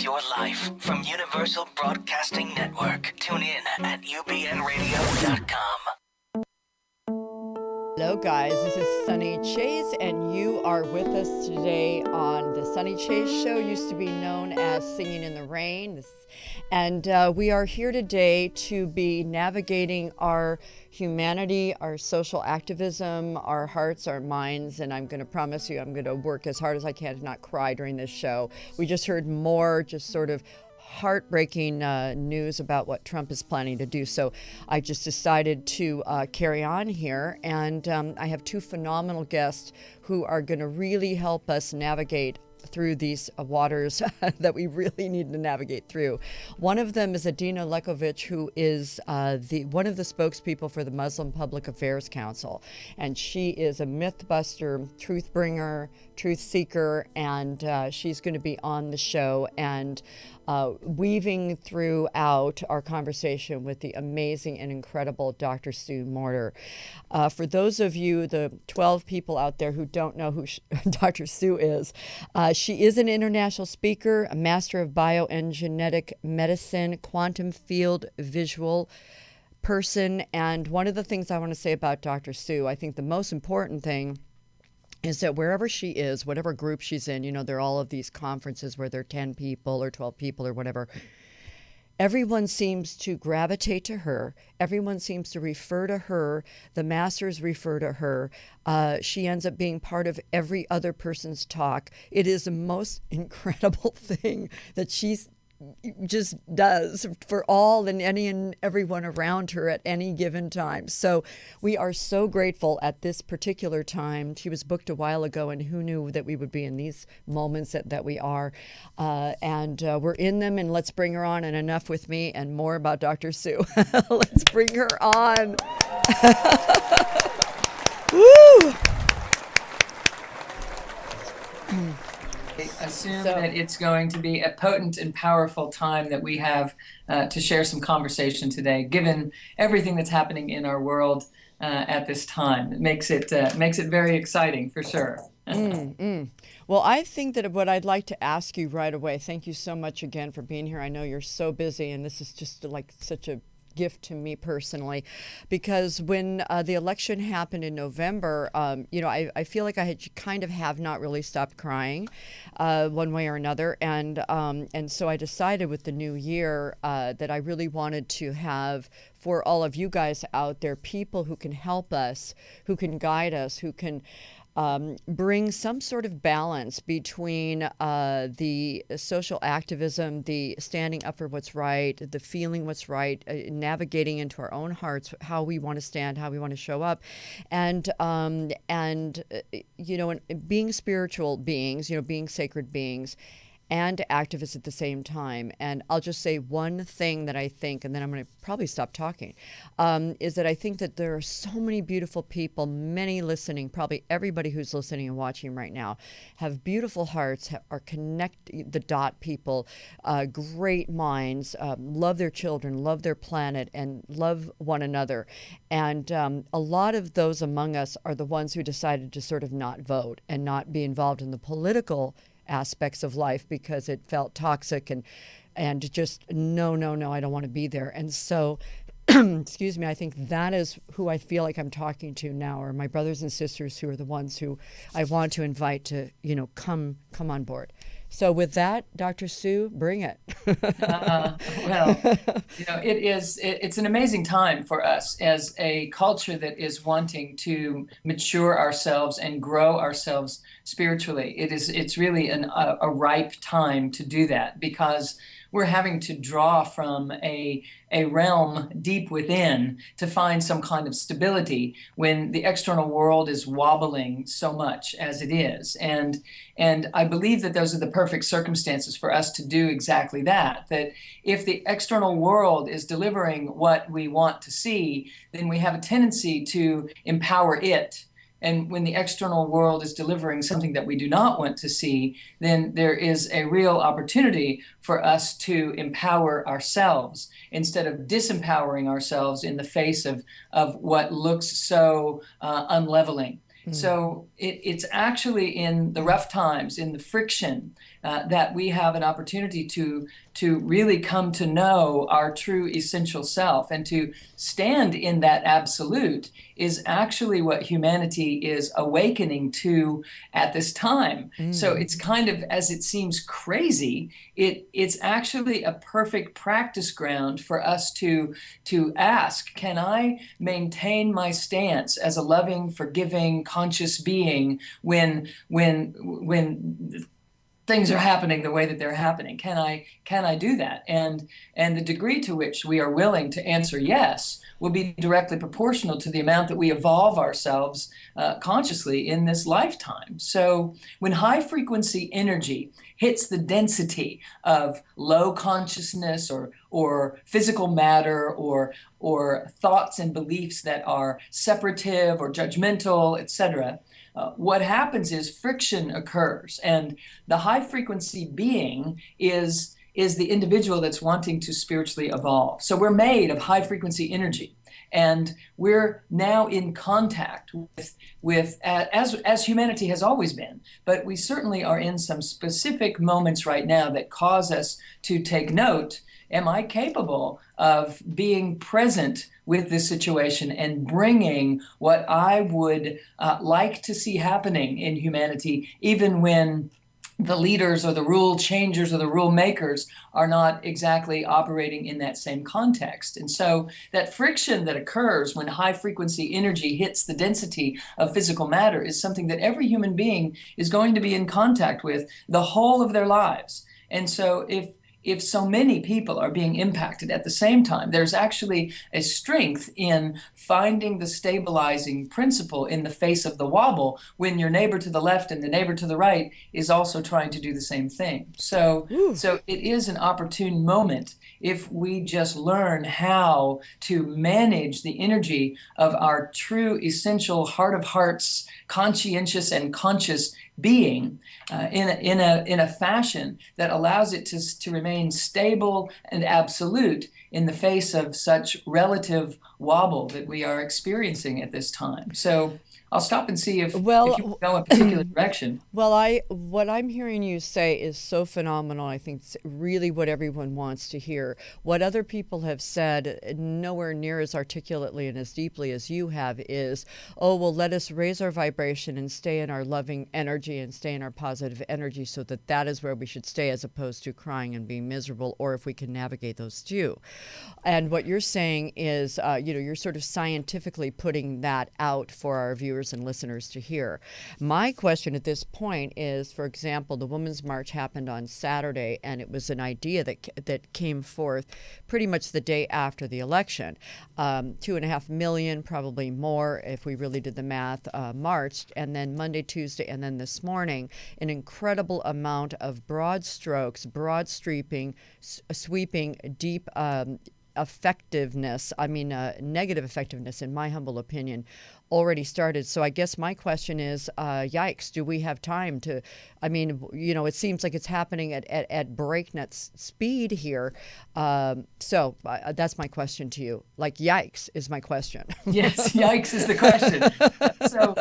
your life from Universal Broadcasting Network. Tune in at upnradio.com. Hello guys, this is Sunny Chayes and you are with us today on the Sunny Chayes Show, used to be known as Singing in the Rain. And we are here today to be navigating our humanity, our social activism, our hearts, our minds, and I'm going to promise you I'm going to work as hard as I can to not cry during this show. We just heard more just sort of heartbreaking news about what Trump is planning to do. So I just decided to carry on here. And I have two phenomenal guests who are going to really help us navigate through these waters that we really need to navigate through. One of them is Edina Lekovic, who is one of the spokespeople for the Muslim Public Affairs Council. And she is a myth buster, truth bringer, truth seeker, and she's going to be on the show and weaving throughout our conversation with the amazing and incredible Dr. Sue Morter. For those of you, the 12 people out there who don't know who Dr. Sue is, she is an international speaker, a master of bio and genetic medicine, quantum field visual person. And one of the things I want to say about Dr. Sue, I think the most important thing is that wherever she is, whatever group she's in, you know, there are all of these conferences where there are 10 people or 12 people or whatever, everyone seems to gravitate to her. Everyone seems to refer to her. The masters refer to her. She ends up being part of every other person's talk. It is the most incredible thing that she's just does for all and any and everyone around her at any given time. So we are so grateful at this particular time. She was booked a while ago, and who knew that we would be in these moments that we are. And we're in them, and let's bring her on. And enough with me and more about Dr. Sue. Let's bring her on. Woo! I assume that it's going to be a potent and powerful time that we have to share some conversation today, given everything that's happening in our world at this time. It makes it very exciting, for sure. Well, I think that what I'd like to ask you right away, thank you so much again for being here. I know you're so busy, and this is just like such a gift to me personally, because when the election happened in November, you know, I feel like I have not really stopped crying one way or another, and so I decided with the new year that I really wanted to have, for all of you guys out there, people who can help us, who can guide us, who can bring some sort of balance between the social activism, the standing up for what's right, the feeling what's right, navigating into our own hearts, how we want to stand, how we want to show up, and you know, and being spiritual beings, you know, being sacred beings, and activists at the same time. And I'll just say one thing that I think, and then I'm going to probably stop talking, is that I think that there are so many beautiful people, many listening, probably everybody who's listening and watching right now, have beautiful hearts, are the dot people, great minds, love their children, love their planet, and love one another. And a lot of those among us are the ones who decided to sort of not vote and not be involved in the political aspects of life because it felt toxic and just no, I don't want to be there. And so excuse me, I think that is who I feel like I'm talking to now, are my brothers and sisters who are the ones who I want to invite to, you know, come on board. So with that, Dr. Sue, bring it. Well, you know, it's an amazing time for us as a culture that is wanting to mature ourselves and grow ourselves spiritually. It's really a ripe time to do that, because we're having to draw from a realm deep within to find some kind of stability when the external world is wobbling so much as it is. And I believe that those are the perfect circumstances for us to do exactly that. That if the external world is delivering what we want to see, then we have a tendency to empower it. And when the external world is delivering something that we do not want to see, then there is a real opportunity for us to empower ourselves instead of disempowering ourselves in the face of what looks so unleveling. So it's actually in the rough times, in the friction that we have an opportunity to really come to know our true essential self, and to stand in that absolute is actually what humanity is awakening to at this time. So it's kind of, as it seems crazy, it's actually a perfect practice ground for us to ask, can I maintain my stance as a loving, forgiving, conscious being when things are happening the way that they're happening? Can I do that? And the degree to which we are willing to answer yes will be directly proportional to the amount that we evolve ourselves consciously in this lifetime. So when high frequency energy hits the density of low consciousness or physical matter or thoughts and beliefs that are separative or judgmental, etc., what happens is friction occurs, and the high frequency being is the individual that's wanting to spiritually evolve. So we're made of high frequency energy, and we're now in contact with as humanity has always been, but we certainly are in some specific moments right now that cause us to take note. Am I capable of being present with this situation and bringing what I would like to see happening in humanity, even when the leaders or the rule changers or the rule makers are not exactly operating in that same context? And so that friction that occurs when high frequency energy hits the density of physical matter is something that every human being is going to be in contact with the whole of their lives. And so if so many people are being impacted at the same time, there's actually a strength in finding the stabilizing principle in the face of the wobble when your neighbor to the left and the neighbor to the right is also trying to do the same thing. So it is an opportune moment if we just learn how to manage the energy of our true essential heart of hearts, conscientious and conscious being in a fashion that allows it to remain stable and absolute in the face of such relative wobble that we are experiencing at this time. So I'll stop and see if you go a particular direction. Well, what I'm hearing you say is so phenomenal. I think it's really what everyone wants to hear. What other people have said, nowhere near as articulately and as deeply as you have, is, oh, well, let us raise our vibration and stay in our loving energy and stay in our positive energy, so that is where we should stay, as opposed to crying and being miserable, or if we can navigate those two. And what you're saying is, you're sort of scientifically putting that out for our viewers and listeners to hear. My question at this point is, for example, the Women's March happened on Saturday, and it was an idea that came forth pretty much the day after the election. 2.5 million, probably more if we really did the math, marched, and then Monday, Tuesday, and then this morning, an incredible amount of broad strokes, broad sweeping, deep effectiveness, negative effectiveness, in my humble opinion, already started. So I guess my question is, yikes, do we have time to, it seems like it's happening at breakneck speed here. So that's my question to you. Like, yikes is my question. Yes, yikes is the question. So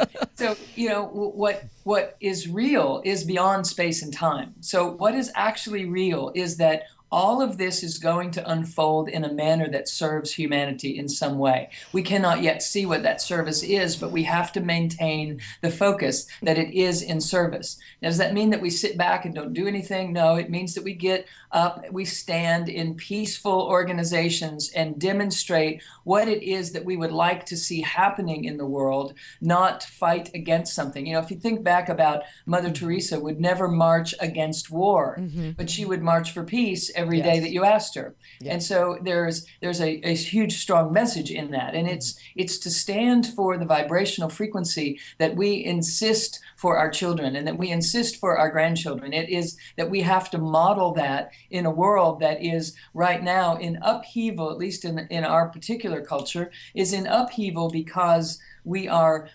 what is real is beyond space and time. So what is actually real is that all of this is going to unfold in a manner that serves humanity in some way. We cannot yet see what that service is, but we have to maintain the focus that it is in service. Now, does that mean that we sit back and don't do anything? No, it means that we get up, we stand in peaceful organizations and demonstrate what it is that we would like to see happening in the world, not fight against something. If you think back about Mother Teresa would never march against war, but she would march for peace every day that you asked her. And so there's a huge, strong message in that. And it's to stand for the vibrational frequency that we insist for our children and that we insist for our grandchildren. It is that we have to model that in a world that is right now in upheaval, at least in our particular culture, is in upheaval because we are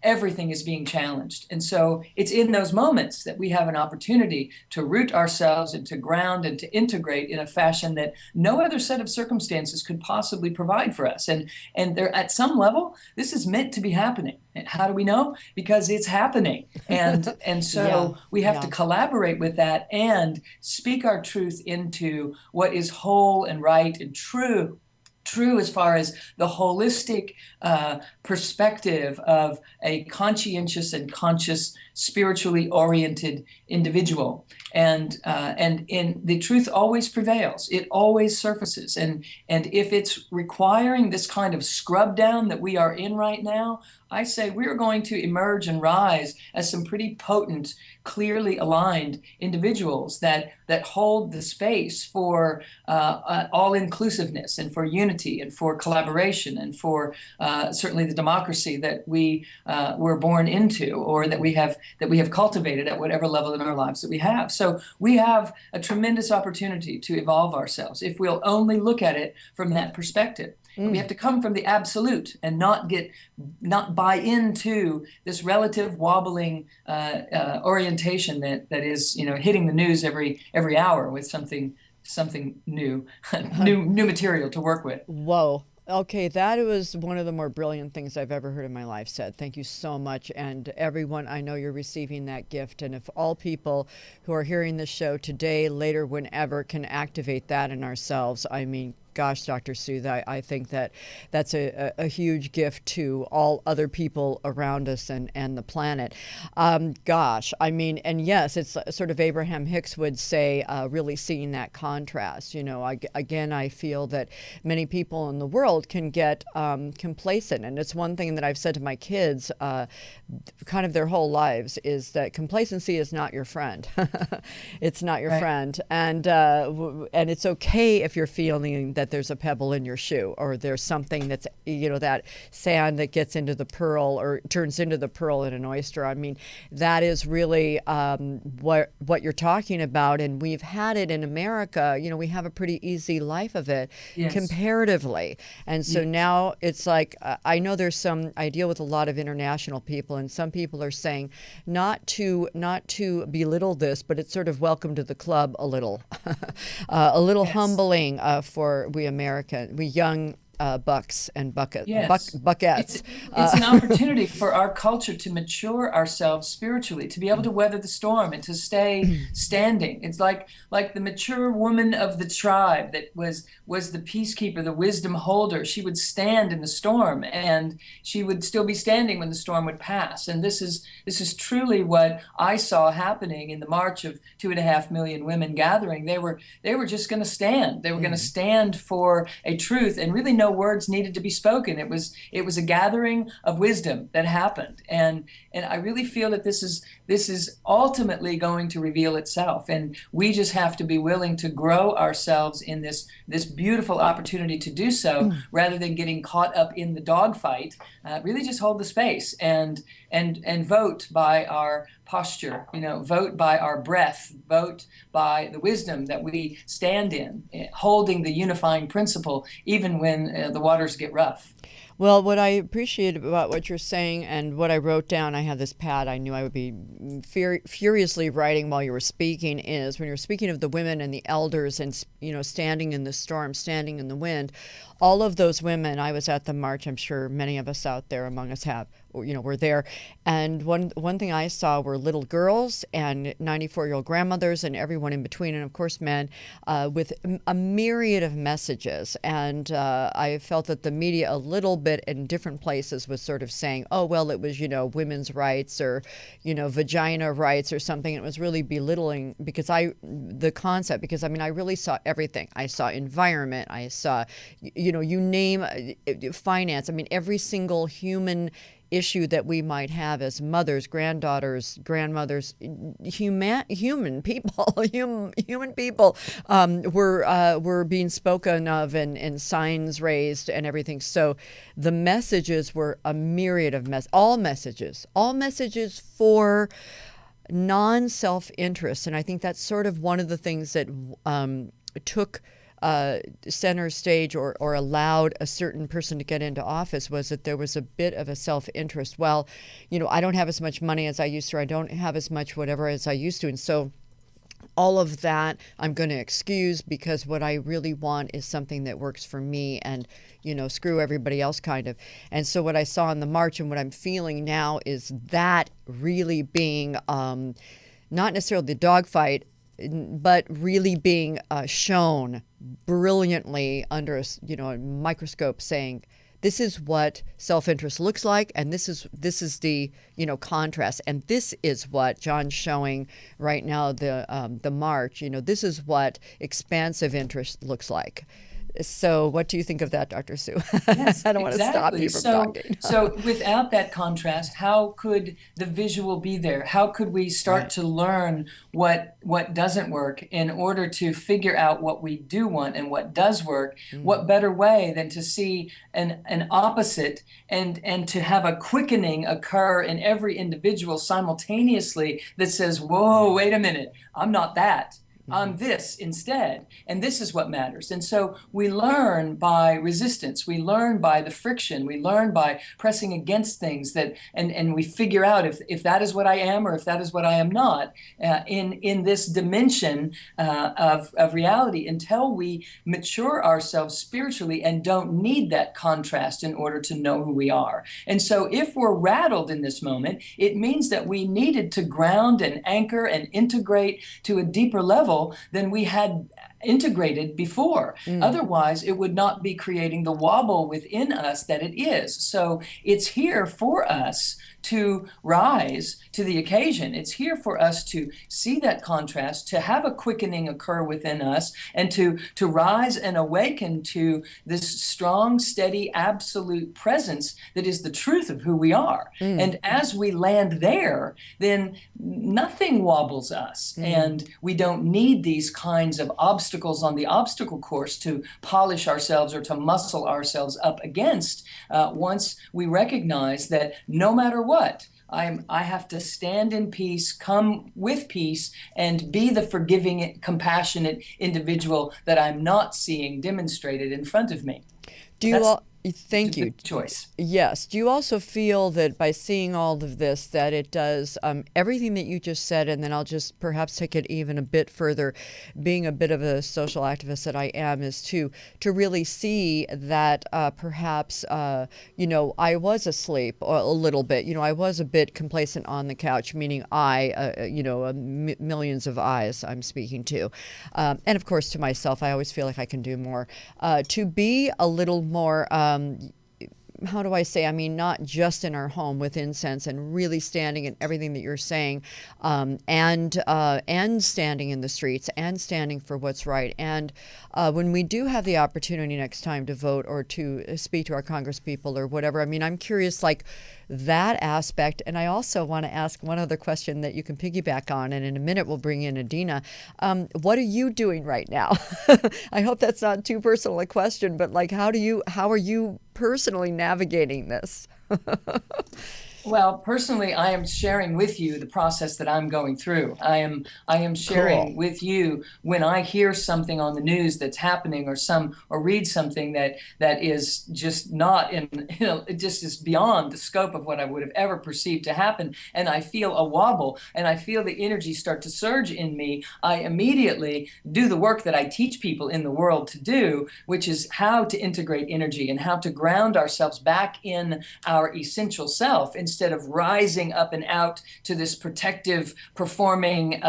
everything is being challenged. And so it's in those moments that we have an opportunity to root ourselves and to ground and to integrate in a fashion that no other set of circumstances could possibly provide for us. And there, at some level, this is meant to be happening. How do we know? Because it's happening. And so we have to collaborate with that and speak our truth into what is whole and right and true as far as the holistic perspective of a conscientious and conscious, spiritually oriented individual. And in the truth always prevails. It always surfaces. And if it's requiring this kind of scrub down that we are in right now, I say we're going to emerge and rise as some pretty potent, clearly aligned individuals that hold the space for all-inclusiveness and for unity and for collaboration and for certainly the democracy that we were born into, or that we have cultivated at whatever level in our lives that we have. So we have a tremendous opportunity to evolve ourselves if we'll only look at it from that perspective. We have to come from the absolute and not buy into this relative wobbling orientation that is, hitting the news every hour with something new, new material to work with. Whoa. Okay, that was one of the more brilliant things I've ever heard in my life said. Thank you so much. And everyone, I know you're receiving that gift. And if all people who are hearing this show today, later, whenever, can activate that in ourselves, I mean, gosh, Dr. Sue, I think that's a huge gift to all other people around us and the planet. Gosh, I mean, and yes, it's sort of Abraham Hicks would say, really seeing that contrast. Again, I feel that many people in the world can get complacent. And it's one thing that I've said to my kids kind of their whole lives is that complacency is not your friend. It's not your friend. And it's okay if you're feeling that there's a pebble in your shoe, or there's something that's, that sand that gets into the pearl or turns into the pearl in an oyster. I mean, that is really what you're talking about. And we've had it in America. We have a pretty easy life of it comparatively. And so now it's like, I know I deal with a lot of international people, and some people are saying not to belittle this, but it's sort of welcome to the club a little, humbling for we young bucks and buckettes. It's an opportunity for our culture to mature ourselves spiritually, to be able to weather the storm and to stay standing. It's like the mature woman of the tribe that was the peacekeeper, the wisdom holder. She would stand in the storm, and she would still be standing when the storm would pass. And this is truly what I saw happening in the march of 2.5 million women gathering. They were just going to stand. They were going to stand for a truth, and really no words needed to be spoken. It was a gathering of wisdom that happened, and I really feel that this is ultimately going to reveal itself, and we just have to be willing to grow ourselves in this beautiful opportunity to do so, rather than getting caught up in the dogfight. Really, just hold the space and vote by our posture, vote by our breath, vote by the wisdom that we stand in, holding the unifying principle even when the waters get rough. Well, what I appreciate about what you're saying and what I wrote down, I have this pad I knew I would be furiously writing while you were speaking, is when you're speaking of the women and the elders and, standing in the storm, standing in the wind, all of those women, I was at the march, I'm sure many of us out there among us were there. And one thing I saw were little girls and 94-year-old grandmothers and everyone in between, and of course men, with a myriad of messages. And I felt that the media a little bit in different places was sort of saying, oh, well, it was, women's rights or, vagina rights or something. It was really belittling the concept, because I really saw everything. I saw environment. I saw, you name finance. every single human issue that we might have as mothers, granddaughters, grandmothers, human people, human people were being spoken of and signs raised and everything. So the messages were a myriad of all messages for non-self-interest. And I think that's sort of one of the things that took center stage or allowed a certain person to get into office, was that there was a bit of a self-interest. Well, I don't have as much money as I used to, or I don't have as much whatever as I used to. And so all of that I'm going to excuse, because what I really want is something that works for me, and screw everybody else, kind of. And so what I saw in the march and what I'm feeling now is that really being not necessarily the dogfight, but really being shown brilliantly under a microscope, saying, this is what self-interest looks like, and this is the contrast, and this is what John's showing right now, the march. This is what expansive interest looks like. So what do you think of that, Dr. Sue? Yes, I don't want to stop you from talking. So without that contrast, how could the visual be there? How could we start to learn what doesn't work in order to figure out what we do want and what does work? What better way than to see an opposite and to have a quickening occur in every individual simultaneously that says, whoa, wait a minute, I'm not that. I'm this instead, and this is what matters. And so we learn by resistance, we learn by the friction, we learn by pressing against things and we figure out if that is what I am or if that is what I am not in this dimension of reality, until we mature ourselves spiritually and don't need that contrast in order to know who we are. And so if we're rattled in this moment, it means that we needed to ground and anchor and integrate to a deeper level than we had integrated before. Otherwise, it would not be creating the wobble within us that it is. So it's here for us to rise to the occasion. It's here for us to see that contrast, to have a quickening occur within us, and to rise and awaken to this strong, steady, absolute presence that is the truth of who we are. And as we land there, then nothing wobbles us. And we don't need these kinds of obstacles on the obstacle course to polish ourselves or to muscle ourselves up against, once we recognize that no matter what, I have to stand in peace, come with peace, and be the forgiving, compassionate individual that I'm not seeing demonstrated in front of me. Thank you. Choice. Yes. Do you also feel that by seeing all of this, that it does everything that you just said, and then I'll just perhaps take it even a bit further, being a bit of a social activist that I am, is to really see that perhaps, I was asleep a little bit. I was a bit complacent on the couch, meaning millions of eyes I'm speaking to. And of course, to myself, I always feel like I can do more. To be a little more how do I say? I mean, not just in our home with incense, and really standing in everything that you're saying, and standing in the streets and standing for what's right. And when we do have the opportunity next time to vote or to speak to our congresspeople or whatever, I mean, I'm curious, like, that aspect. And I also want to ask one other question that you can piggyback on, and in a minute we'll bring in Adena. What are you doing right now? I hope that's not too personal a question, but like, how are you personally navigating this? Well, personally, I am sharing with you the process that I'm going through. I am sharing with you when I hear something on the news that's happening, or read something that is just not it just is beyond the scope of what I would have ever perceived to happen, and I feel a wobble and I feel the energy start to surge in me. I immediately do the work that I teach people in the world to do, which is how to integrate energy and how to ground ourselves back in our essential self, instead of rising up and out to this protective, performing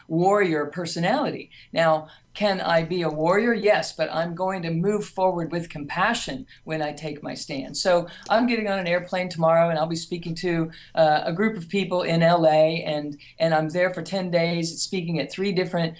warrior personality. Now, can I be a warrior? Yes, but I'm going to move forward with compassion when I take my stand. So I'm getting on an airplane tomorrow, and I'll be speaking to a group of people in LA, and I'm there for 10 days speaking at 3 different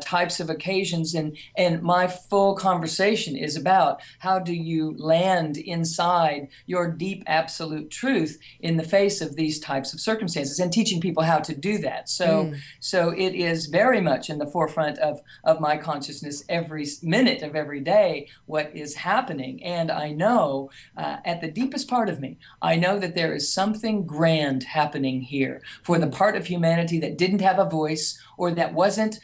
types of occasions, and my full conversation is about how do you land inside your deep absolute truth in the face of these types of circumstances, and teaching people how to do that. So it is very much in the forefront of my consciousness every minute of every day, what is happening. And I know at the deepest part of me, I know that there is something grand happening here for the part of humanity that didn't have a voice or that wasn't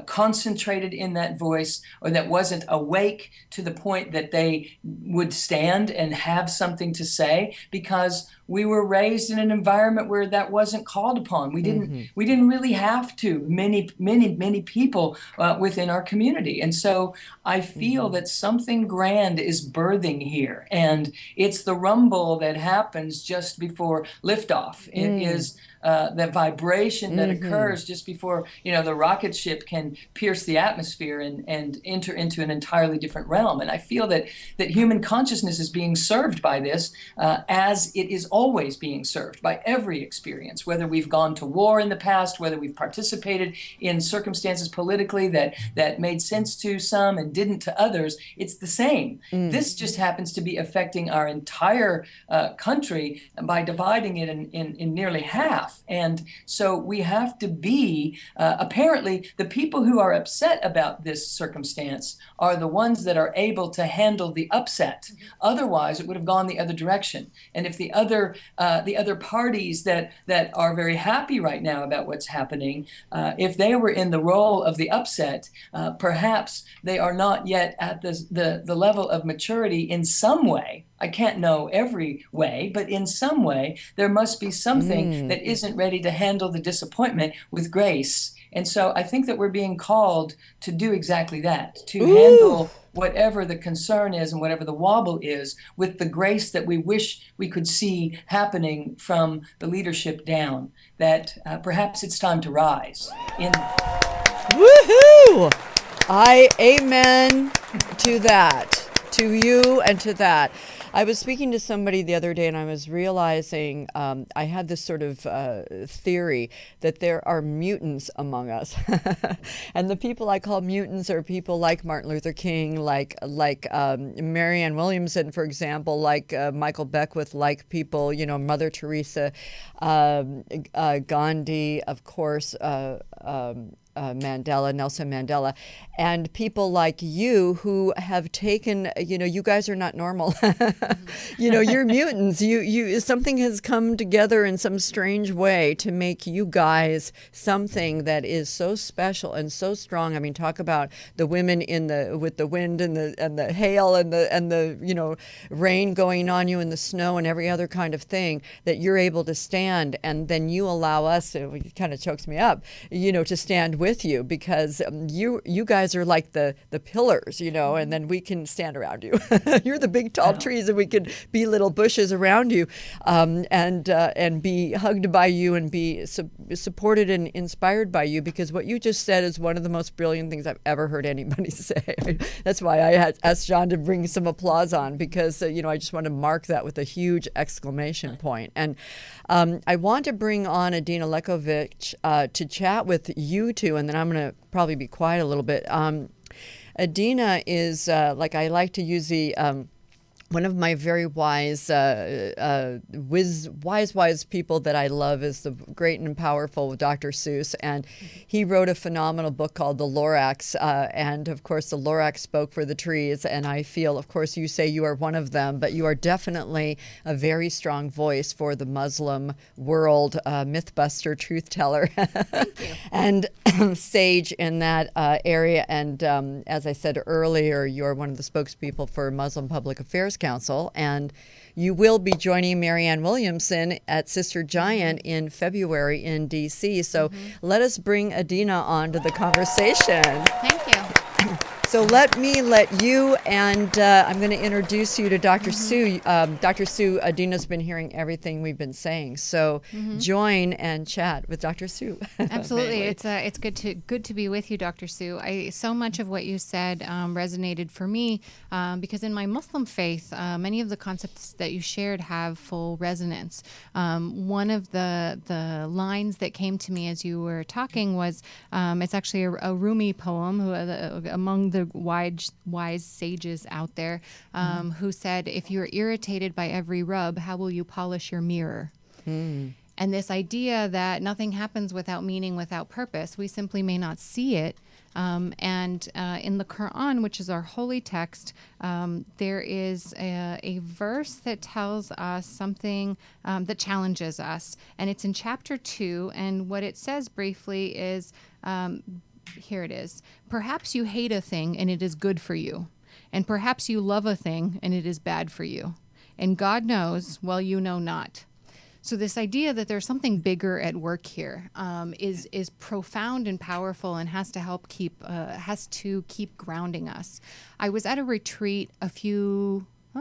concentrated in that voice, or that wasn't awake to the point that they would stand and have something to say, because we were raised in an environment where that wasn't called upon. We didn't really have to, many people within our community. And so I feel that something grand is birthing here, and it's the rumble that happens just before liftoff. It is the vibration that occurs just before, the rocket ship can pierce the atmosphere and enter into an entirely different realm. And I feel that human consciousness is being served by this, as it is always being served by every experience, whether we've gone to war in the past, whether we've participated in circumstances politically that made sense to some and didn't to others. It's the same. This just happens to be affecting our entire country by dividing it in nearly half. And so we have to be, apparently, the people who are upset about this circumstance are the ones that are able to handle the upset. Otherwise, it would have gone the other direction. And if the other parties that are very happy right now about what's happening, if they were in the role of the upset, perhaps they are not yet at the level of maturity in some way. I can't know every way, but in some way, there must be something that isn't ready to handle the disappointment with grace. And so I think that we're being called to do exactly that, to handle whatever the concern is and whatever the wobble is with the grace that we wish we could see happening from the leadership down, that perhaps it's time to rise. Woohoo! I amen to that, to you and to that. I was speaking to somebody the other day, and I was realizing I had this sort of theory that there are mutants among us. And the people I call mutants are people like Martin Luther King, like Marianne Williamson, for example, like Michael Beckwith, like people, Mother Teresa, Gandhi, of course, Mandela, Nelson Mandela, and people like you who have taken, you guys are not normal. You're mutants. You something has come together in some strange way to make you guys something that is so special and so strong. I mean, talk about the women with the wind and the hail and the rain going on you and the snow and every other kind of thing, that you're able to stand, and then you allow us, it kind of chokes me up, to stand with you, because you guys are like the pillars, and then we can stand around you. You're the big tall trees, and we could be little bushes around you, and be hugged by you and be supported and inspired by you, because what you just said is one of the most brilliant things I've ever heard anybody say. That's why I had asked John to bring some applause on, because I just want to mark that with a huge exclamation point. And I want to bring on Edina Lekovic to chat with you two, and then I'm going to probably be quiet a little bit. Edina is, I like to use the one of my very wise people that I love is the great and powerful Dr. Seuss, and he wrote a phenomenal book called The Lorax, and of course the Lorax spoke for the trees, and I feel, of course, you say you are one of them, but you are definitely a very strong voice for the Muslim world, mythbuster, truth teller, and sage in that area, and as I said earlier, you're one of the spokespeople for Muslim Public Affairs Council, and you will be joining Marianne Williamson at Sister Giant in February in DC. So let us bring Edina on to the conversation. Thank you. So let you, and I'm going to introduce you to Dr. Sue. Dr. Sue, Edina's been hearing everything we've been saying. So join and chat with Dr. Sue. Absolutely, it's good to be with you, Dr. Sue. So much of what you said resonated for me because in my Muslim faith, many of the concepts that you shared have full resonance. One of the lines that came to me as you were talking was, it's actually a Rumi poem, among the wise sages out there, who said, if you're irritated by every rub, how will you polish your mirror? And this idea that nothing happens without meaning, without purpose, we simply may not see it. And in the Quran, which is our holy text, there is a verse that tells us something that challenges us. And it's in chapter 2. And what it says briefly is, here it is, perhaps you hate a thing and it is good for you. And perhaps you love a thing and it is bad for you. And God knows, while you know not. So this idea that there's something bigger at work here is profound and powerful, and has to keep grounding us. I was at a retreat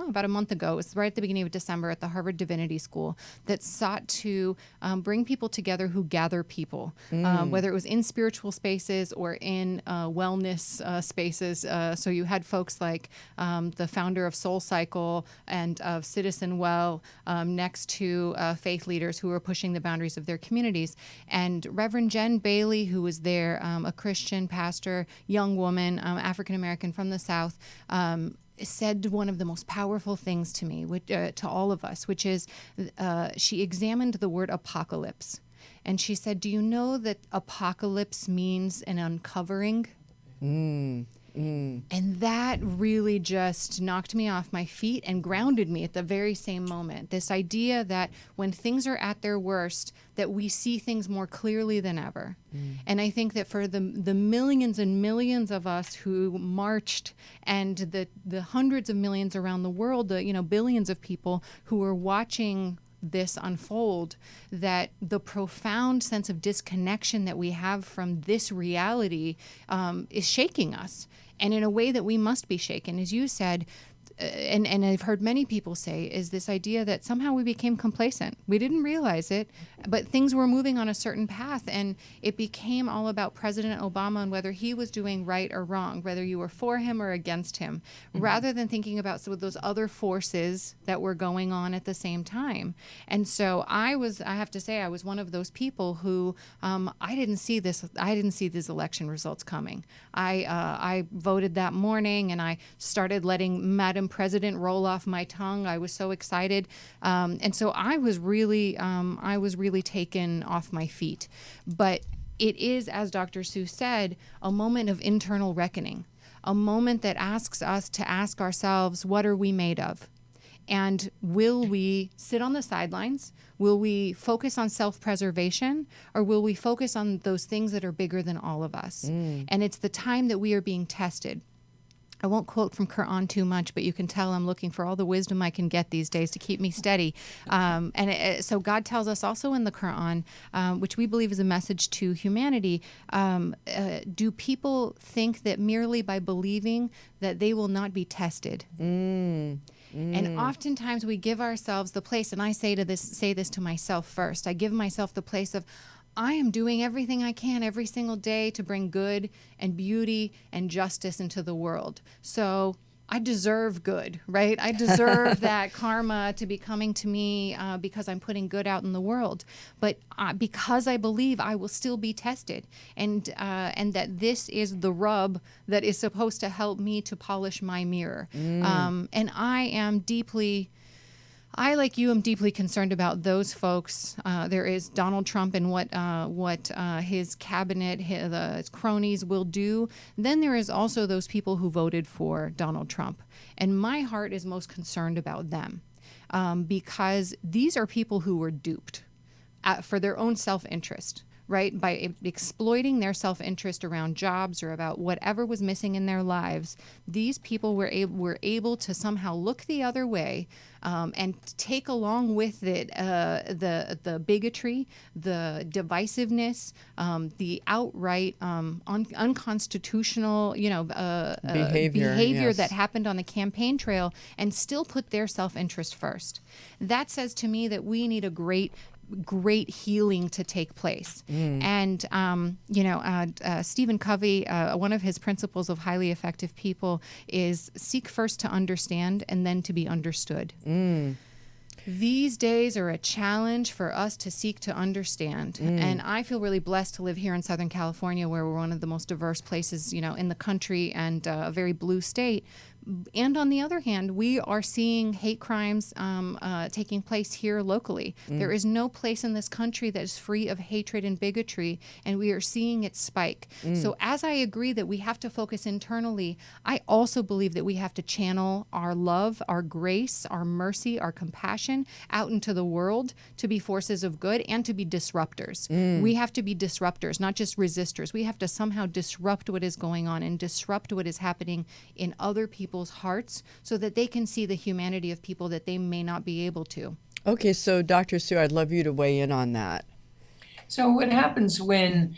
about a month ago. It was right at the beginning of December at the Harvard Divinity School that sought to bring people together who gather people, whether it was in spiritual spaces or in wellness spaces. So you had folks like the founder of Soul Cycle and of Citizen Well next to faith leaders who were pushing the boundaries of their communities. And Reverend Jen Bailey, who was there, a Christian pastor, young woman, African-American from the South, said one of the most powerful things to me, to all of us, which is she examined the word apocalypse. And she said, do you know that apocalypse means an uncovering? And that really just knocked me off my feet and grounded me at the very same moment. This idea that when things are at their worst, that we see things more clearly than ever. And I think that for the millions and millions of us who marched, and the hundreds of millions around the world, the billions of people who were watching this unfold, that the profound sense of disconnection that we have from this reality is shaking us, and in a way that we must be shaken, as you said. And I've heard many people say, is this idea that somehow we became complacent. We didn't realize it, but things were moving on a certain path, and it became all about President Obama and whether he was doing right or wrong, whether you were for him or against him, rather than thinking about some of those other forces that were going on at the same time. And so I have to say, I was one of those people who I didn't see these election results coming. I voted that morning, and I started letting Madam President roll off my tongue. I was so excited. And so I was really taken off my feet. But it is, as Dr. Sue said, a moment of internal reckoning, a moment that asks us to ask ourselves, what are we made of? And will we sit on the sidelines? Will we focus on self-preservation? Or will we focus on those things that are bigger than all of us? And it's the time that we are being tested. I won't quote from Quran too much, but you can tell I'm looking for all the wisdom I can get these days to keep me steady. So God tells us also in the Quran, which we believe is a message to humanity, do people think that merely by believing that they will not be tested? And oftentimes we give ourselves the place, and I say this to myself first. I give myself the place of, I am doing everything I can every single day to bring good and beauty and justice into the world. So I deserve good, right? I deserve that karma to be coming to me because I'm putting good out in the world. But because I believe, I will still be tested, and that this is the rub that is supposed to help me to polish my mirror. And I, like you, am deeply concerned about those folks. There is Donald Trump and what his cabinet, his cronies will do. Then there is also those people who voted for Donald Trump. And my heart is most concerned about them because these are people who were duped for their own self-interest, right? By exploiting their self-interest around jobs or about whatever was missing in their lives, these people were able to somehow look the other way and take along with it the bigotry, the divisiveness, the outright unconstitutional, behavior yes, that happened on the campaign trail, and still put their self-interest first. That says to me that we need a great healing to take place. And, Stephen Covey, one of his principles of highly effective people is seek first to understand and then to be understood. These days are a challenge for us to seek to understand. And I feel really blessed to live here in Southern California, where we're one of the most diverse places, in the country, and a very blue state. And on the other hand, we are seeing hate crimes taking place here locally. There is no place in this country that is free of hatred and bigotry, and we are seeing it spike. So as I agree that we have to focus internally, I also believe that we have to channel our love, our grace, our mercy, our compassion out into the world to be forces of good and to be disruptors. We have to be disruptors, not just resistors. We have to somehow disrupt what is going on and disrupt what is happening in other people's hearts so that they can see the humanity of people that they may not be able to. Okay, so Dr. Sue, I'd love you to weigh in on that. So what happens when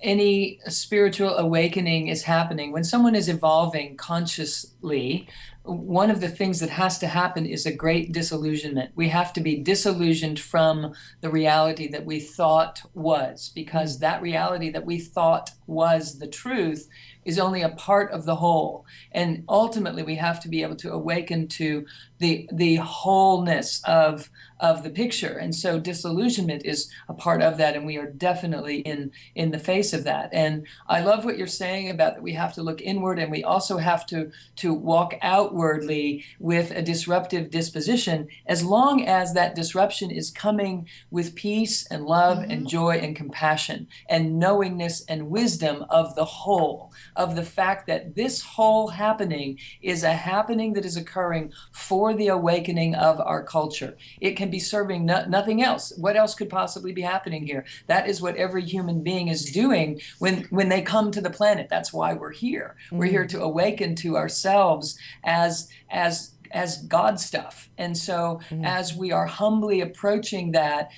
any spiritual awakening is happening, when someone is evolving consciously, one of the things that has to happen is a great disillusionment. We have to be disillusioned from the reality that we thought was, because that reality that we thought was the truth is only a part of the whole. And ultimately, we have to be able to awaken to the wholeness of the picture. And so disillusionment is a part of that, and we are definitely in the face of that. And I love what you're saying about that we have to look inward, and we also have to walk outwardly with a disruptive disposition, as long as that disruption is coming with peace and love and joy and compassion and knowingness and wisdom of the whole, of the fact that this whole happening is a happening that is occurring for the awakening of our culture. It can be serving nothing else. What else could possibly be happening here? That is what every human being is doing when they come to the planet. That's why we're here. We're here to awaken to ourselves as God stuff. And so as we are humbly approaching that,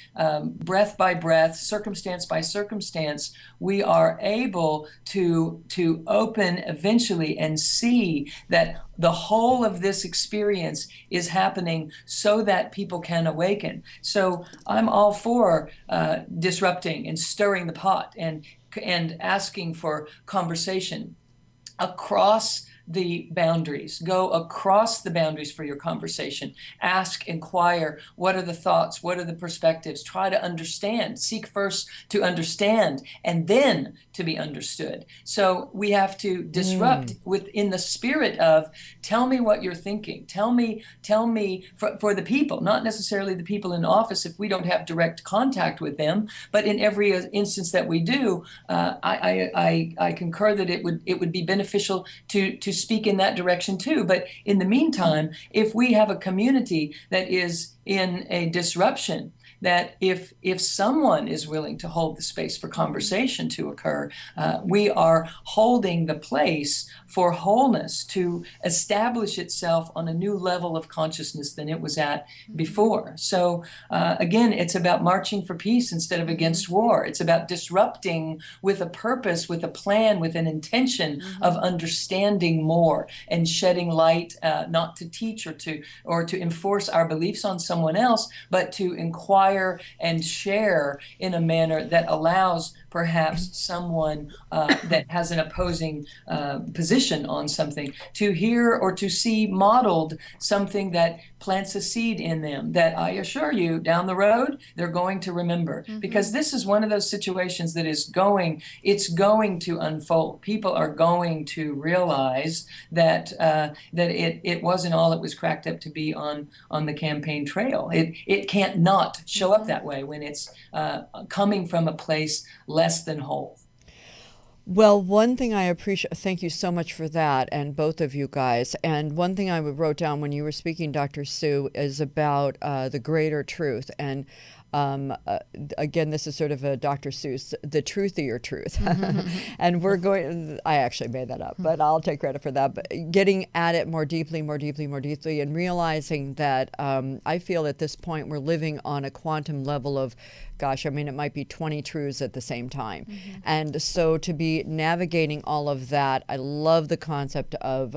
breath by breath, circumstance by circumstance, we are able to open eventually and see that the whole of this experience is happening so that people can awaken. So I'm all for disrupting and stirring the pot and asking for conversation across the boundaries. Go across the boundaries for your conversation. Ask, inquire, what are the thoughts? What are the perspectives? Try to understand. Seek first to understand and then to be understood. So we have to disrupt within the spirit of, tell me what you're thinking. Tell me for the people, not necessarily the people in office if we don't have direct contact with them, but in every instance that we do, I concur that it would be beneficial to speak in that direction too. But in the meantime, if we have a community that is in a disruption, that if someone is willing to hold the space for conversation to occur, we are holding the place for wholeness to establish itself on a new level of consciousness than it was at before. So again, it's about marching for peace instead of against war. It's about disrupting with a purpose, with a plan, with an intention of understanding more and shedding light, not to teach or to enforce our beliefs on someone else, but to inquire and share in a manner that allows perhaps someone that has an opposing position on something to hear or to see modeled something that plants a seed in them that I assure you down the road they're going to remember, because this is one of those situations that it's going to unfold. People are going to realize that it wasn't all it was cracked up to be on the campaign trail. It can't not show up that way when it's coming from a place less than whole. Well, one thing I appreciate, thank you so much for that, and both of you guys. And one thing I wrote down when you were speaking, Dr. Sue, is about the greater truth. And again, this is sort of a Dr. Seuss, the truth of your truth. And we're going, I actually made that up, but I'll take credit for that. But getting at it more deeply, and realizing that I feel at this point we're living on a quantum level of, gosh, I mean, it might be 20 truths at the same time. And so to be navigating all of that, I love the concept of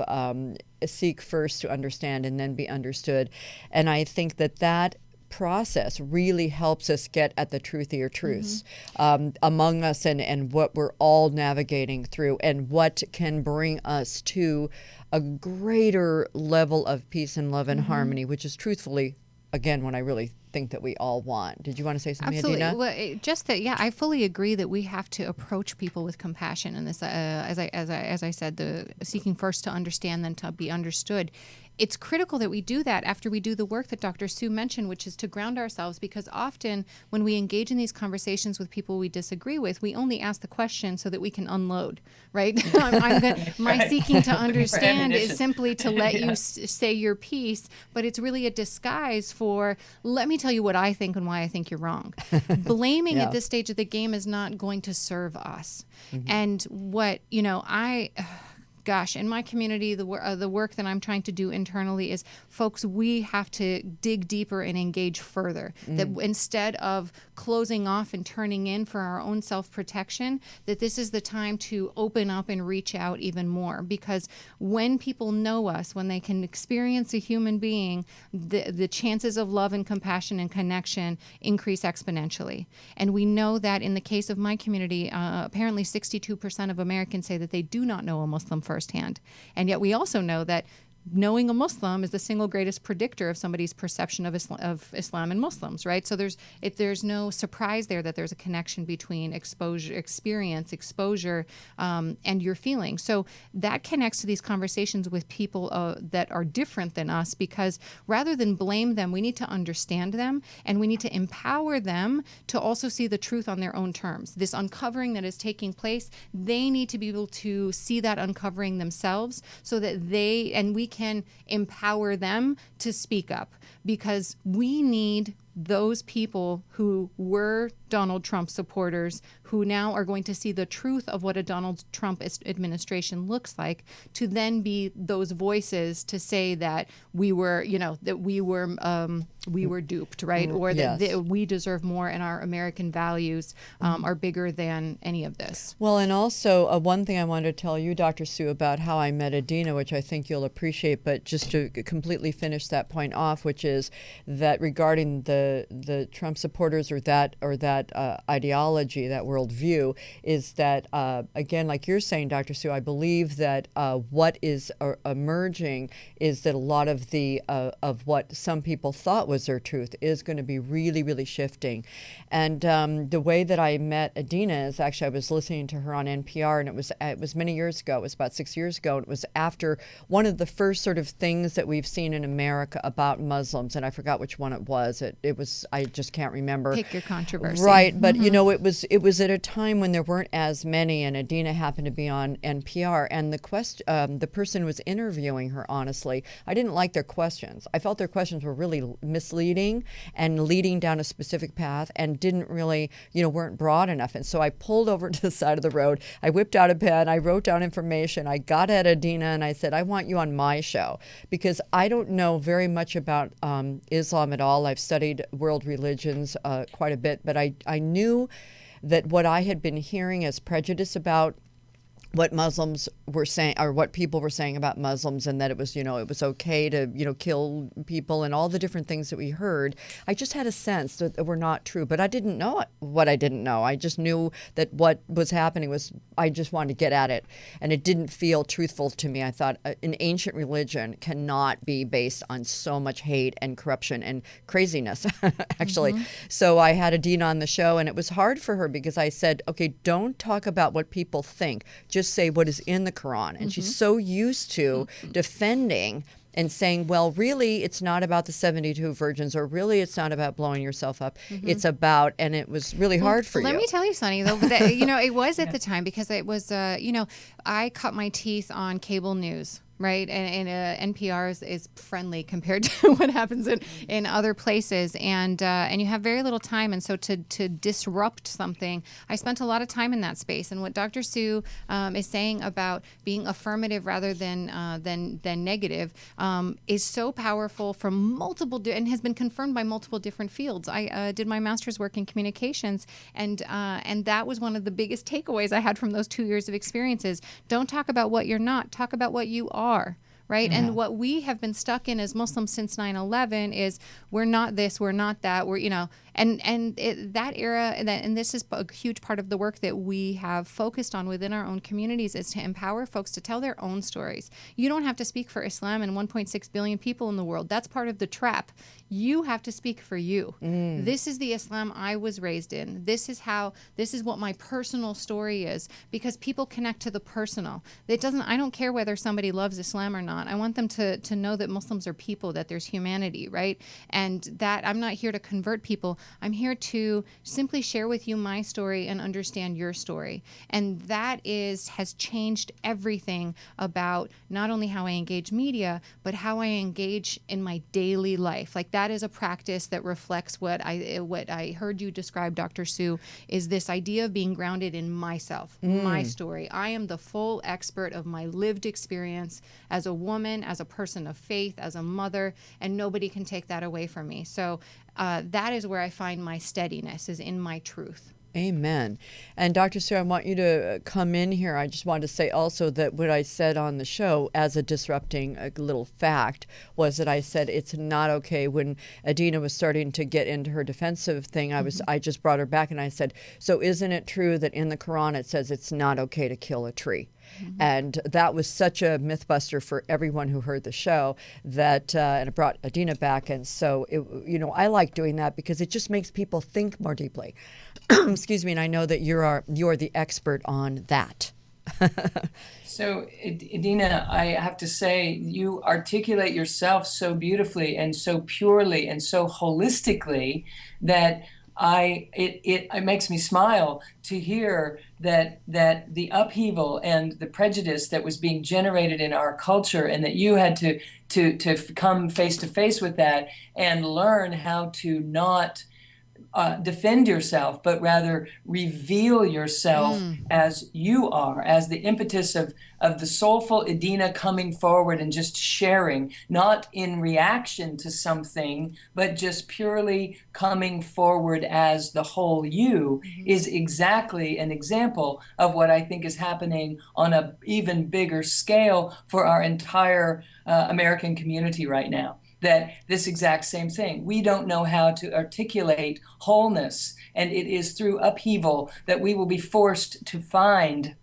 seek first to understand and then be understood. And I think that process really helps us get at the truthier truths among us and what we're all navigating through and what can bring us to a greater level of peace and love and harmony, which is truthfully, again, when I really think that we all want. Did you want to say something, Absolutely. Adena? Well, just that, yeah, I fully agree that we have to approach people with compassion. And this, as I said, the seeking first to understand, then to be understood. It's critical that we do that after we do the work that Dr. Sue mentioned, which is to ground ourselves, because often when we engage in these conversations with people we disagree with, we only ask the question so that we can unload, right? My seeking to understand is simply to let you say your piece, but it's really a disguise for, let me tell you what I think and why I think you're wrong. Blaming at this stage of the game is not going to serve us. And what, gosh, in my community, the work that I'm trying to do internally is, folks, we have to dig deeper and engage further. That instead of closing off and turning in for our own self-protection, that this is the time to open up and reach out even more. Because when people know us, when they can experience a human being, the chances of love and compassion and connection increase exponentially. And we know that in the case of my community, apparently 62% of Americans say that they do not know a Muslim firsthand. And yet we also know that knowing a Muslim is the single greatest predictor of somebody's perception of Islam and Muslims, right? So there's no surprise there that there's a connection between experience, exposure, and your feelings. So that connects to these conversations with people that are different than us, because rather than blame them, we need to understand them, and we need to empower them to also see the truth on their own terms. This uncovering that is taking place, they need to be able to see that uncovering themselves, so that we can empower them to speak up, because we need those people who were Donald Trump supporters, who now are going to see the truth of what a Donald Trump administration looks like, to then be those voices to say that we were duped, right? Or that we deserve more, and our American values are bigger than any of this. Well, and also one thing I wanted to tell you, Dr. Sue, about how I met Adena, which I think you'll appreciate, but just to completely finish that point off, which is that regarding the Trump supporters or that ideology, that worldview, is that again, like you're saying, Dr. Sue, I believe that what is emerging is that a lot of of what some people thought was their truth is going to be really, really shifting. And the way that I met Adena is actually, I was listening to her on NPR, and it was many years ago. It was about 6 years ago. And it was after one of the first sort of things that we've seen in America about Muslims, and I forgot which one it was. It was, I just can't remember. Pick your controversy. Right, but it was at a time when there weren't as many, and Adena happened to be on NPR, and the person was interviewing her, honestly, I didn't like their questions. I felt their questions were really misleading and leading down a specific path, and didn't really, weren't broad enough. And so I pulled over to the side of the road, I whipped out a pen, I wrote down information, I got at Adena, and I said, I want you on my show, because I don't know very much about Islam at all. I've studied world religions quite a bit, but I knew that what I had been hearing as prejudice about what Muslims were saying, or what people were saying about Muslims, and that it was, it was okay to, kill people, and all the different things that we heard, I just had a sense that they were not true. But I didn't know what I didn't know. I just knew that what was happening was, I just wanted to get at it, and it didn't feel truthful to me. I thought an ancient religion cannot be based on so much hate and corruption and craziness, actually. So I had Adena on the show, and it was hard for her, because I said, okay, don't talk about what people think, just say what is in the Quran. And she's so used to defending and saying, well, really, it's not about the 72 virgins, or really, it's not about blowing yourself up. It's about, and it was really hard for you. Let me tell you, Sonny, though, that, it was at the time, because it was, I cut my teeth on cable news. Right, and NPR is friendly compared to what happens in other places, and you have very little time, and so to disrupt something, I spent a lot of time in that space. And what Dr. Sue is saying about being affirmative rather than negative is so powerful from multiple and has been confirmed by multiple different fields. I did my master's work in communications, and that was one of the biggest takeaways I had from those 2 years of experiences. Don't talk about what you're not. Talk about what you are. Right. Yeah. And what we have been stuck in as Muslims since 9/11 is we're not this, we're not that, we're, That era, and this is a huge part of the work that we have focused on within our own communities, is to empower folks to tell their own stories. You don't have to speak for Islam and 1.6 billion people in the world. That's part of the trap. You have to speak for you. This is the Islam I was raised in. This is what my personal story is, because people connect to the personal. I don't care whether somebody loves Islam or not. I want them to know that Muslims are people, that there's humanity, right? And that I'm not here to convert people. I'm here to simply share with you my story and understand your story. And that has changed everything about not only how I engage media, but how I engage in my daily life. Like, that is a practice that reflects what I heard you describe, Dr. Sue, is this idea of being grounded in myself, my story. I am the full expert of my lived experience as a woman, as a person of faith, as a mother, and nobody can take that away from me. So that is where I find my steadiness, is in my truth. Amen. And Dr. Sue, I want you to come in here. I just wanted to say also that what I said on the show as a disrupting little fact was that I said it's not okay. When Adena was starting to get into her defensive thing, I just brought her back and I said, so isn't it true that in the Quran it says it's not okay to kill a tree? And that was such a mythbuster for everyone who heard the show that, and it brought Adena back. And so, I like doing that because it just makes people think more deeply. Excuse me. And I know that you're the expert on that. So, Adena, I have to say, you articulate yourself so beautifully and so purely and so holistically that it makes me smile to hear that the upheaval and the prejudice that was being generated in our culture, and that you had to come face to face with that and learn how to not defend yourself, but rather reveal yourself as you are, as the impetus of the soulful Adena coming forward and just sharing, not in reaction to something, but just purely coming forward as the whole you, is exactly an example of what I think is happening on an even bigger scale for our entire American community right now. That this exact same thing. We don't know how to articulate wholeness, and it is through upheaval that we will be forced to find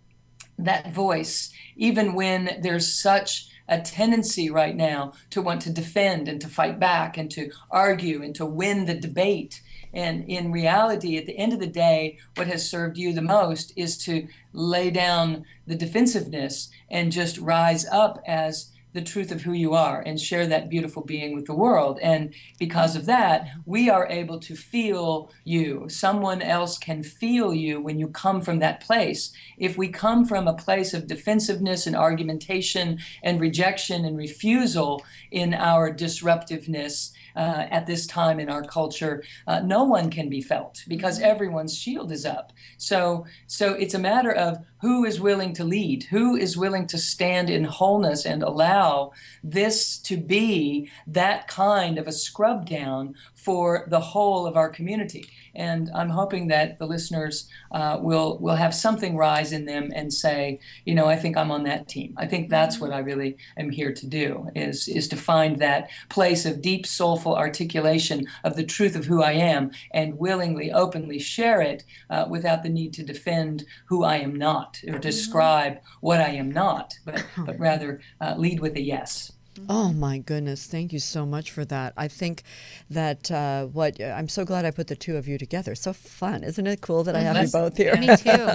that voice, even when there's such a tendency right now to want to defend and to fight back and to argue and to win the debate. And in reality, at the end of the day, what has served you the most is to lay down the defensiveness and just rise up as the truth of who you are and share that beautiful being with the world. And because of that, we are able to feel you. Someone else can feel you when you come from that place. If we come from a place of defensiveness and argumentation and rejection and refusal in our disruptiveness, at this time in our culture, no one can be felt because everyone's shield is up. So it's a matter of who is willing to lead, who is willing to stand in wholeness and allow this to be that kind of a scrub down for the whole of our community. And I'm hoping that the listeners will have something rise in them and say, I think I'm on that team. I think that's what I really am here to do, is to find that place of deep, soulful articulation of the truth of who I am and willingly, openly share it without the need to defend who I am not or describe what I am not, but rather lead with a yes. Oh my goodness. Thank you so much for that. I think that I'm so glad I put the two of you together. So fun. Isn't it cool that I have you both here? Me too.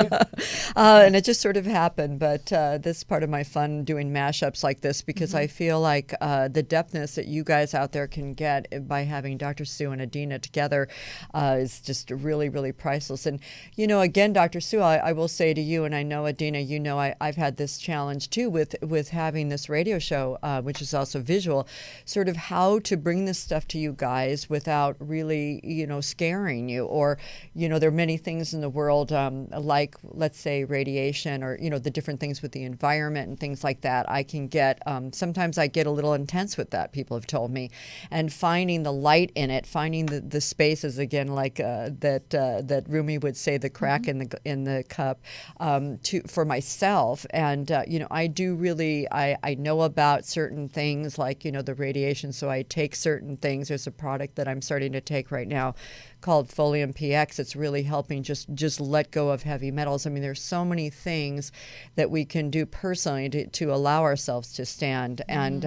And it just sort of happened. But this is part of my fun doing mashups like this, because I feel like the depthness that you guys out there can get by having Dr. Sue and Adena together is just really, really priceless. And, again, Dr. Sue, I will say to you, and I know Adena, I've had this challenge too with having this radio show, which is also visual, sort of how to bring this stuff to you guys without really, scaring you. Or, there are many things in the world, like, let's say, radiation, or, the different things with the environment and things like that. I can get, sometimes I get a little intense with that, people have told me. And finding the light in it, finding the spaces, again, like that Rumi would say, the crack in the cup, for myself. And, I do really, I know about certain things things like, the radiation. So I take certain things. There's a product that I'm starting to take right now called Folium PX. It's really helping just let go of heavy metals. I mean, there's so many things that we can do personally to allow ourselves to stand. And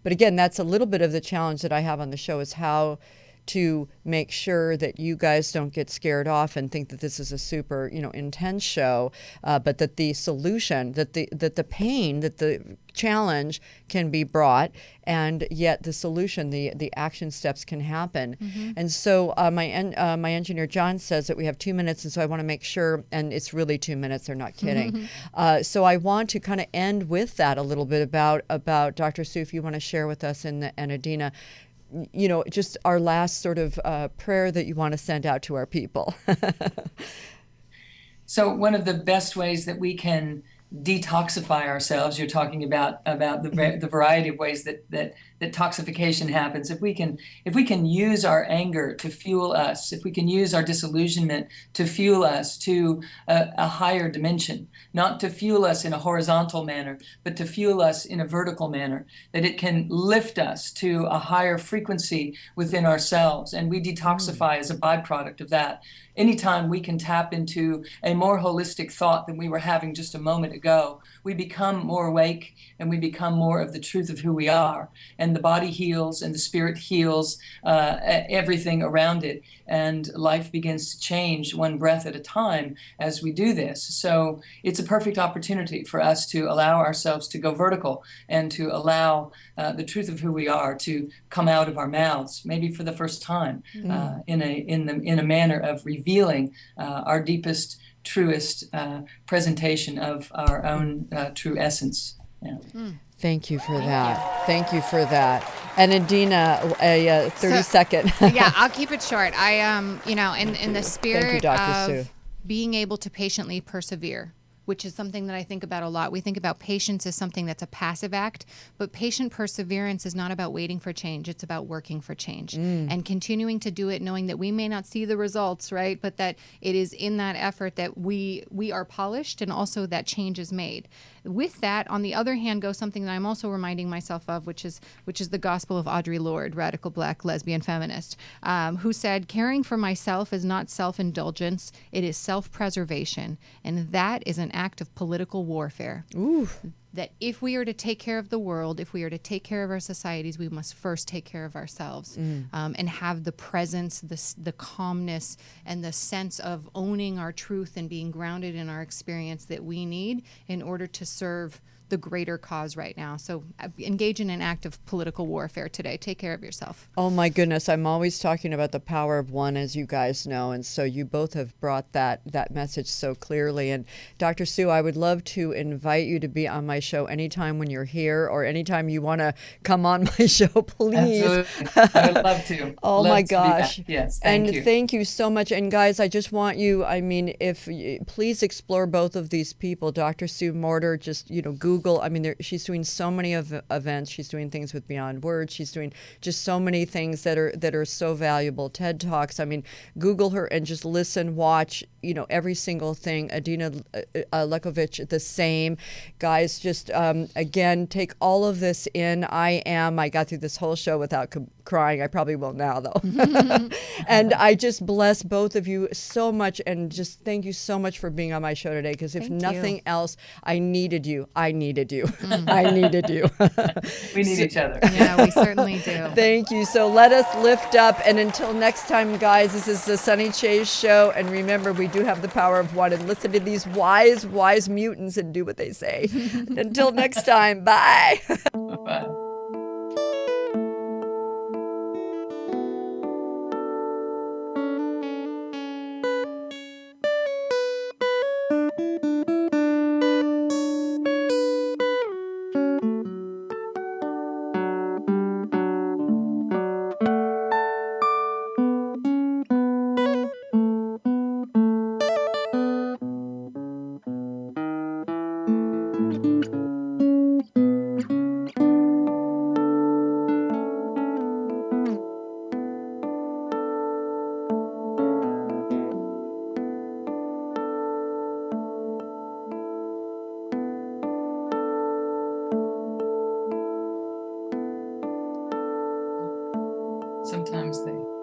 but again, that's a little bit of the challenge that I have on the show, is how to make sure that you guys don't get scared off and think that this is a super, intense show, but that the solution, that the pain, that the challenge can be brought, and yet the solution, the action steps can happen. And so my engineer John says that we have 2 minutes, and so I want to make sure, and it's really 2 minutes, they're not kidding. So I want to kind of end with that a little bit about Dr. Sue, if you want to share with us, and Adena, just our last sort of prayer that you want to send out to our people. So one of the best ways that we can detoxify ourselves, you're talking about the variety of ways that toxification happens. If we can use our anger to fuel us, if we can use our disillusionment to fuel us to a higher dimension, not to fuel us in a horizontal manner, but to fuel us in a vertical manner, that it can lift us to a higher frequency within ourselves, and we detoxify as a byproduct of that. Anytime we can tap into a more holistic thought than we were having just a moment ago, we become more awake, and we become more of the truth of who we are. And the body heals, and the spirit heals, everything around it. And life begins to change one breath at a time as we do this. So it's a perfect opportunity for us to allow ourselves to go vertical, and to allow the truth of who we are to come out of our mouths, maybe for the first time, in a manner of revealing our deepest, truest presentation of our own true essence. Yeah. Thank you for that. Thank you for that. And Adena, a 30-second. Yeah, I'll keep it short. I in the spirit Dr. of Sue. being able to patiently persevere, which is something that I think about a lot. We think about patience as something that's a passive act, but patient perseverance is not about waiting for change. It's about working for change and continuing to do it, knowing that we may not see the results, right? But that it is in that effort that we are polished, and also that change is made. With that, on the other hand, goes something that I'm also reminding myself of, which is the gospel of Audre Lorde, radical Black lesbian feminist, who said, "Caring for myself is not self-indulgence; it is self-preservation, and that is an act of political warfare." Ooh. That if we are to take care of the world, if we are to take care of our societies, we must first take care of ourselves, and have the presence, the calmness, and the sense of owning our truth and being grounded in our experience that we need in order to serve the greater cause right now. So engage in an act of political warfare today. Take care of yourself. Oh my goodness, I'm always talking about the power of one, as you guys know, and so you both have brought that message so clearly. And Dr. Sue, I would love to invite you to be on my show anytime when you're here, or anytime you want to come on my show, please. Absolutely. I would love to. Oh Love my to be gosh. back. Yes, thank you. Thank you so much. And guys, I just want you, please explore both of these people. Dr. Sue Morter, just, Google. I mean, she's doing so many events. She's doing things with Beyond Words. She's doing just so many things that are so valuable. TED Talks. I mean, Google her and just listen, watch, every single thing. Edina Lekovic, the same. Guys, just, again, take all of this in. I got through this whole show without crying. I probably will now, though. And I just bless both of you so much, and just thank you so much for being on my show today, because if Thank nothing you. else, I needed you. I needed you. I needed you. We need each other. Yeah, we certainly do. Thank you. So let us lift up. And until next time, guys, this is the Sunny Chayes Show. And remember, we do have the power of one. And listen to these wise mutants and do what they say. Until next time, bye. Bye. sometimes they